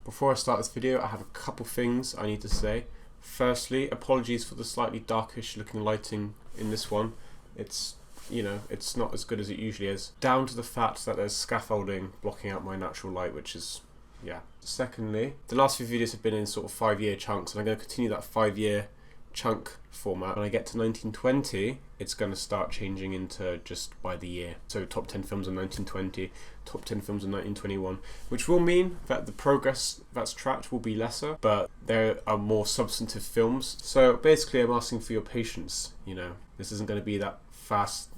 Before I start this video, I have a couple things I need to say. Firstly, apologies for the slightly darkish looking lighting in this one. It's not as good as it usually is. Down to the fact that there's scaffolding blocking out my natural light, which is, yeah. Secondly, the last few videos have been in sort of 5-year chunks, and I'm going to continue that 5-year chunk format. When I get to 1920, it's going to start changing into just by the year. So top 10 films in 1920, top 10 films in 1921, which will mean that the progress that's tracked will be lesser, but there are more substantive films. So basically I'm asking for your patience, This isn't going to be that fast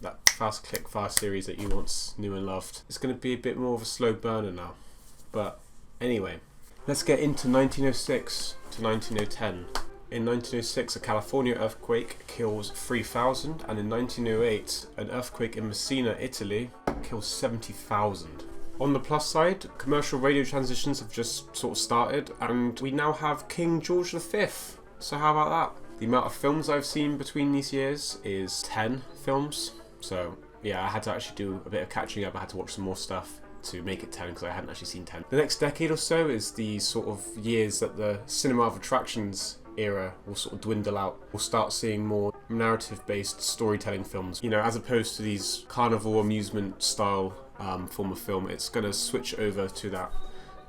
click fast series that you once knew and loved. It's going to be a bit more of a slow burner now. But anyway, let's get into 1906 to 1910. In 1906, a California earthquake kills 3,000, and in 1908, an earthquake in Messina, Italy, kills 70,000. On the plus side, commercial radio transitions have just sort of started, and we now have King George V. So how about that? The amount of films I've seen between these years is 10 films. So yeah, I had to actually do a bit of catching up. I had to watch some more stuff to make it 10 because I hadn't actually seen 10. The next decade or so is the sort of years that the cinema of attractions era will sort of dwindle out. We'll start seeing more narrative-based storytelling films, as opposed to these carnival amusement style form of film. It's going to switch over to that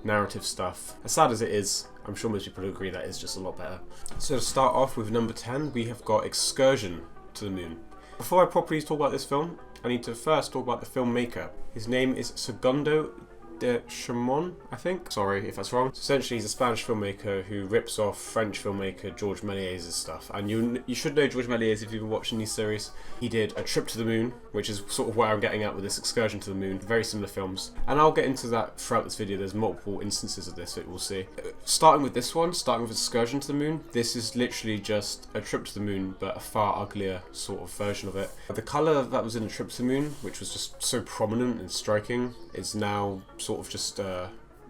narrative stuff. As sad as it is, I'm sure most people agree that is just a lot better. So to start off with number 10, we have got Excursion to the Moon. Before I properly talk about this film, I need to first talk about the filmmaker. His name is Segundo de Chamon, I think. Sorry if that's wrong. Essentially, he's a Spanish filmmaker who rips off French filmmaker George Méliès' stuff. And you should know George Méliès if you've been watching these series. He did A Trip to the Moon, which is sort of where I'm getting at with this Excursion to the Moon. Very similar films. And I'll get into that throughout this video. There's multiple instances of this that we'll see. Starting with this one, starting with Excursion to the Moon, this is literally just A Trip to the Moon, but a far uglier sort of version of it. The colour that was in A Trip to the Moon, which was just so prominent and striking, is now sort of just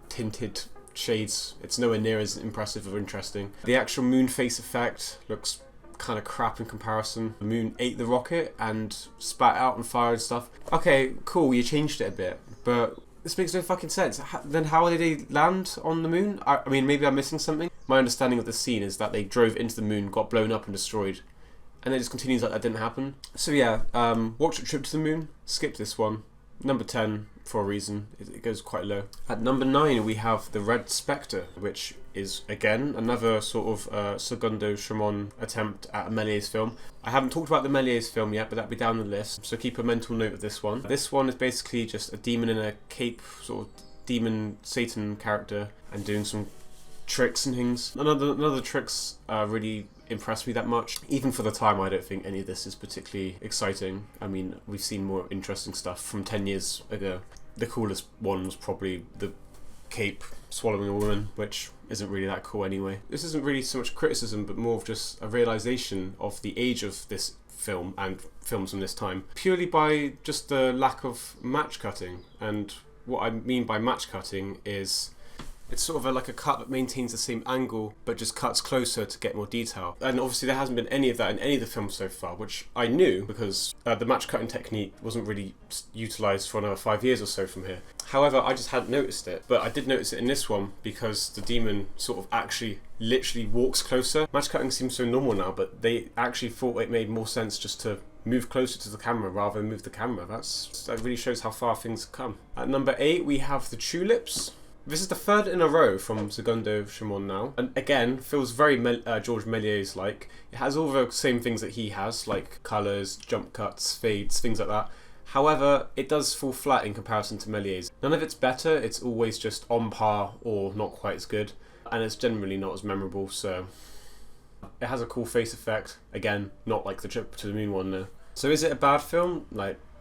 tinted shades. It's nowhere near as impressive or interesting. The actual moon face effect looks kind of crap in comparison. The moon ate the rocket and spat out and fire and stuff. Okay, cool, you changed it a bit, but this makes no fucking sense. Then how did they land on the moon? I mean, maybe I'm missing something. My understanding of the scene is that they drove into the moon, got blown up and destroyed, and it just continues like that didn't happen. So yeah, watch A Trip to the Moon, skip this one. Number 10 for a reason, it goes quite low. At number 9 we have the Red Spectre, which is again another sort of Segundo Chamon attempt at a Méliès film. I haven't talked about the Méliès film yet, but that'll be down the list, so keep a mental note of this one. This one is basically just a demon in a cape, sort of demon Satan character, and doing some tricks and things. None of the tricks really impressed me that much. Even for the time, I don't think any of this is particularly exciting. I mean, we've seen more interesting stuff from 10 years ago. The coolest one was probably the cape swallowing a woman, which isn't really that cool anyway. This isn't really so much criticism, but more of just a realization of the age of this film and films from this time, purely by just the lack of match cutting. And what I mean by match cutting is it's sort of like a cut that maintains the same angle but just cuts closer to get more detail. And obviously there hasn't been any of that in any of the films so far, which I knew because the match cutting technique wasn't really utilised for another 5 years or so from here. However, I just hadn't noticed it, but I did notice it in this one because the demon sort of actually literally walks closer. Match cutting seems so normal now, but they actually thought it made more sense just to move closer to the camera rather than move the camera. That really shows how far things have come. At number 8 we have the Tulips. This is the third in a row from Segundo Chamon now, and again feels very George Méliès-like. It has all the same things that he has, like colours, jump cuts, fades, things like that. However, it does fall flat in comparison to Méliès. None of it's better, it's always just on par or not quite as good, and it's generally not as memorable, so it has a cool face effect. Again, not like the Trip to the Moon one though. So is it a bad film?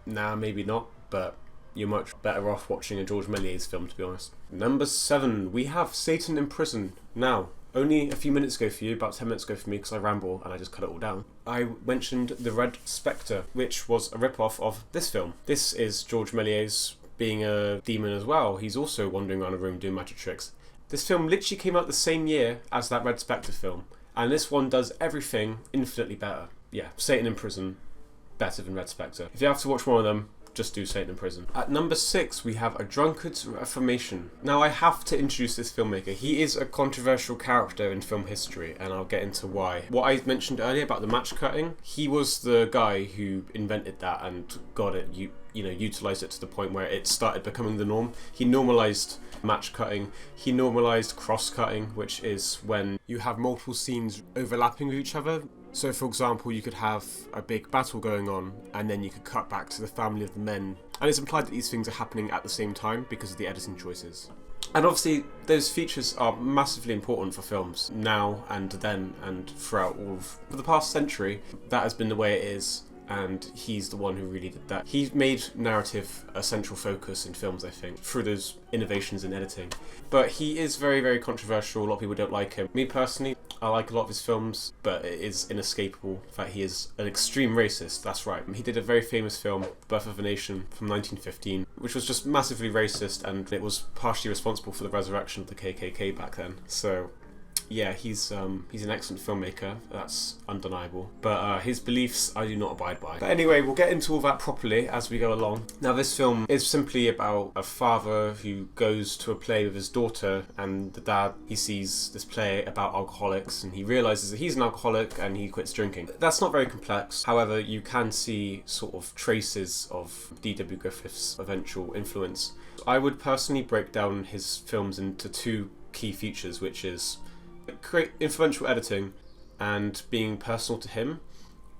Nah, maybe not, but you're much better off watching a George Méliès film, to be honest. Number 7, we have Satan in Prison. Now, only a few minutes ago for you, about 10 minutes ago for me, because I ramble and I just cut it all down, I mentioned the Red Spectre, which was a rip-off of this film. This is George Méliès being a demon as well. He's also wandering around a room doing magic tricks. This film literally came out the same year as that Red Spectre film, and this one does everything infinitely better. Yeah, Satan in Prison, better than Red Spectre. If you have to watch one of them, just do Satan in prison. At number 6, we have A Drunkards Reformation. Now, I have to introduce this filmmaker. He is a controversial character in film history, and I'll get into why. What I mentioned earlier about the match cutting, he was the guy who invented that and got it, utilised it to the point where it started becoming the norm. He normalised match cutting. He normalised cross cutting, which is when you have multiple scenes overlapping with each other. So, for example, you could have a big battle going on, and then you could cut back to the family of the men. And it's implied that these things are happening at the same time because of the editing choices. And obviously, those features are massively important for films now and then and throughout for the past century. That has been the way it is, and he's the one who really did that. He made narrative a central focus in films, I think, through those innovations in editing. But he is very, very controversial. A lot of people don't like him. Me personally, I like a lot of his films, but it is inescapable that he is an extreme racist. That's right. He did a very famous film, Birth of a Nation, from 1915, which was just massively racist, and it was partially responsible for the resurrection of the KKK back then. So, yeah, he's an excellent filmmaker, that's undeniable. But his beliefs I do not abide by. But anyway, we'll get into all that properly as we go along. Now, this film is simply about a father who goes to a play with his daughter, and the dad, he sees this play about alcoholics, and he realises that he's an alcoholic and he quits drinking. That's not very complex. However, you can see sort of traces of D.W. Griffith's eventual influence. I would personally break down his films into two key features, which is create influential editing and being personal to him.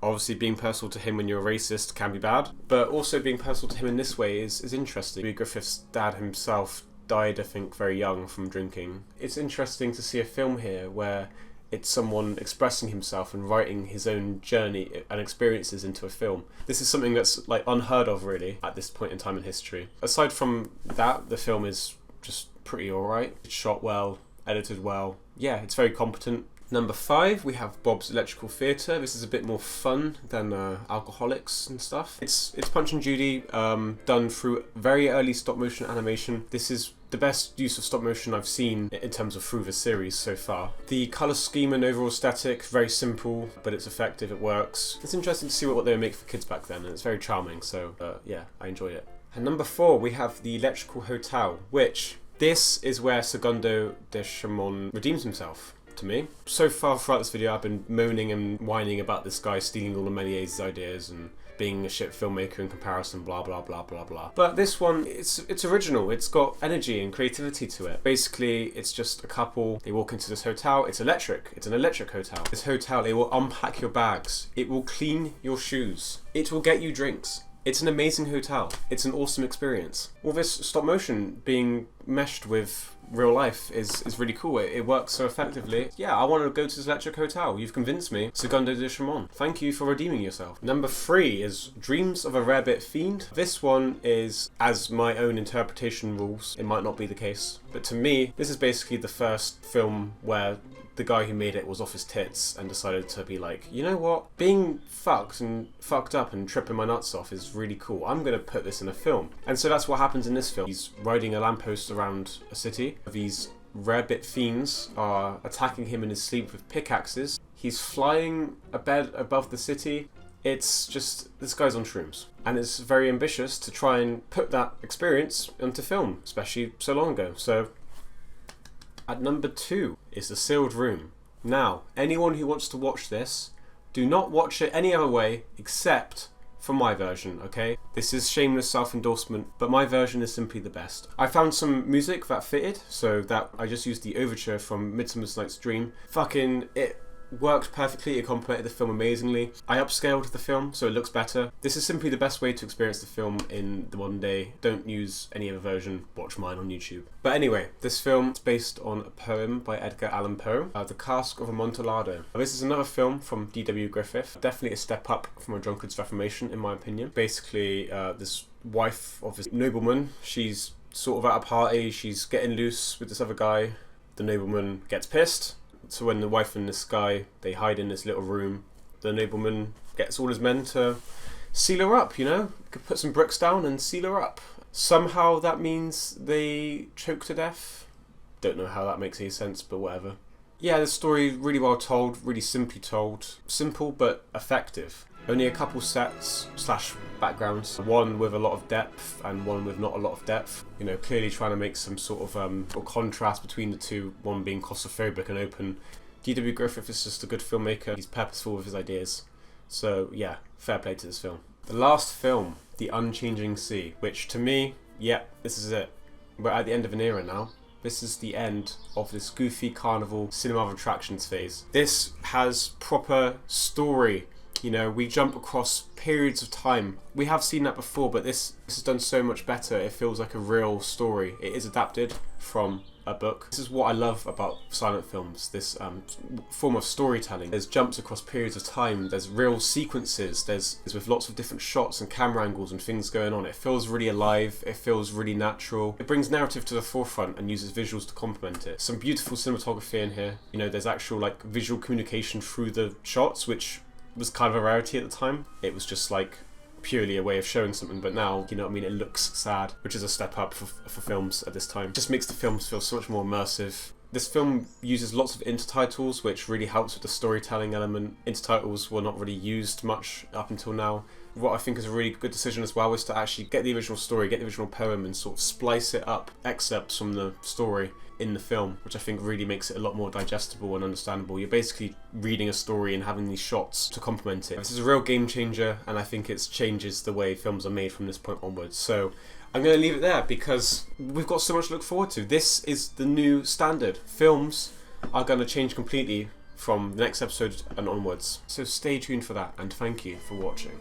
Obviously, being personal to him when you're a racist can be bad, but also being personal to him in this way is interesting. Griffith's dad himself died, I think, very young from drinking. It's interesting to see a film here where it's someone expressing himself and writing his own journey and experiences into a film. This is something that's like unheard of, really, at this point in time in history. Aside from that, the film is just pretty alright. It's shot well, edited well. Yeah, it's very competent. Number 5, we have Bob's Electrical Theatre. This is a bit more fun than Alcoholics and stuff. It's Punch and Judy, done through very early stop motion animation. This is the best use of stop motion I've seen in terms of through the series so far. The colour scheme and overall aesthetic, very simple, but it's effective, it works. It's interesting to see what they would make for kids back then, and it's very charming, so yeah, I enjoyed it. And number 4, we have The Electrical Hotel, which this is where Segundo de Chamon redeems himself, to me. So far throughout this video, I've been moaning and whining about this guy stealing all of Méliès's ideas and being a shit filmmaker in comparison, blah blah blah blah blah. But this one, it's original. It's got energy and creativity to it. Basically, it's just a couple. They walk into this hotel. It's electric. It's an electric hotel. This hotel, it will unpack your bags. It will clean your shoes. It will get you drinks. It's an amazing hotel. It's an awesome experience. All this stop motion being meshed with real life is really cool. It works so effectively. Yeah, I want to go to this electric hotel. You've convinced me. Segundo de Chamon. Thank you for redeeming yourself. Number 3 is Dreams of a Rarebit Fiend. This one is, as my own interpretation rules, it might not be the case, but to me, this is basically the first film where the guy who made it was off his tits and decided to be like, you know what? Being fucked up and tripping my nuts off is really cool. I'm going to put this in a film. And so that's what happens in this film. He's riding a lamppost around a city. These rarebit fiends are attacking him in his sleep with pickaxes. He's flying a bed above the city. It's just, this guy's on shrooms. And it's very ambitious to try and put that experience into film, especially so long ago. So at number 2 is The Sealed Room. Now, anyone who wants to watch this, do not watch it any other way except for my version, okay? This is shameless self-endorsement, but my version is simply the best. I found some music that fitted, so that I just used the overture from Midsummer Night's Dream. It worked perfectly, it complemented the film amazingly. I upscaled the film so it looks better. This is simply the best way to experience the film in the modern day. Don't use any other version, watch mine on YouTube. But anyway, this film is based on a poem by Edgar Allan Poe, The Cask of Amontillado. This is another film from D.W. Griffith, definitely a step up from A Drunkard's Reformation in my opinion. Basically, this wife of this nobleman, she's sort of at a party, she's getting loose with this other guy. The nobleman gets pissed. So when the wife and this guy, they hide in this little room, the nobleman gets all his men to seal her up, you know? Could put some bricks down and seal her up. Somehow that means they choke to death. Don't know how that makes any sense, but whatever. Yeah, the story really well told, really simply told. Simple but effective. Only a couple sets slash backgrounds, one with a lot of depth and one with not a lot of depth. You know, clearly trying to make some sort of contrast between the two, one being claustrophobic and open. D.W. Griffith is just a good filmmaker. He's purposeful with his ideas. So yeah, fair play to this film. The last film, The Unchanging Sea, which to me, yeah, this is it. We're at the end of an era now. This is the end of this goofy carnival cinema of attractions phase. This has proper story. You know, we jump across periods of time. We have seen that before, but this is done so much better. It feels like a real story. It is adapted from a book. This is what I love about silent films, this form of storytelling. There's jumps across periods of time, there's real sequences, there's with lots of different shots and camera angles and things going on. It feels really alive, it feels really natural. It brings narrative to the forefront and uses visuals to complement it. Some beautiful cinematography in here. You know, there's actual like visual communication through the shots, which was kind of a rarity at the time. It was just like purely a way of showing something, but now, you know what I mean, it looks sad, which is a step up for films at this time. Just makes the films feel so much more immersive. This film uses lots of intertitles, which really helps with the storytelling element. Intertitles were not really used much up until now. What I think is a really good decision as well is to actually get the original story, get the original poem and sort of splice it up, excerpts from the story in the film, which I think really makes it a lot more digestible and understandable. You're basically reading a story and having these shots to complement it. This is a real game changer, and I think it changes the way films are made from this point onwards. So I'm going to leave it there because we've got so much to look forward to. This is the new standard. Films are going to change completely from the next episode and onwards. So stay tuned for that, and thank you for watching.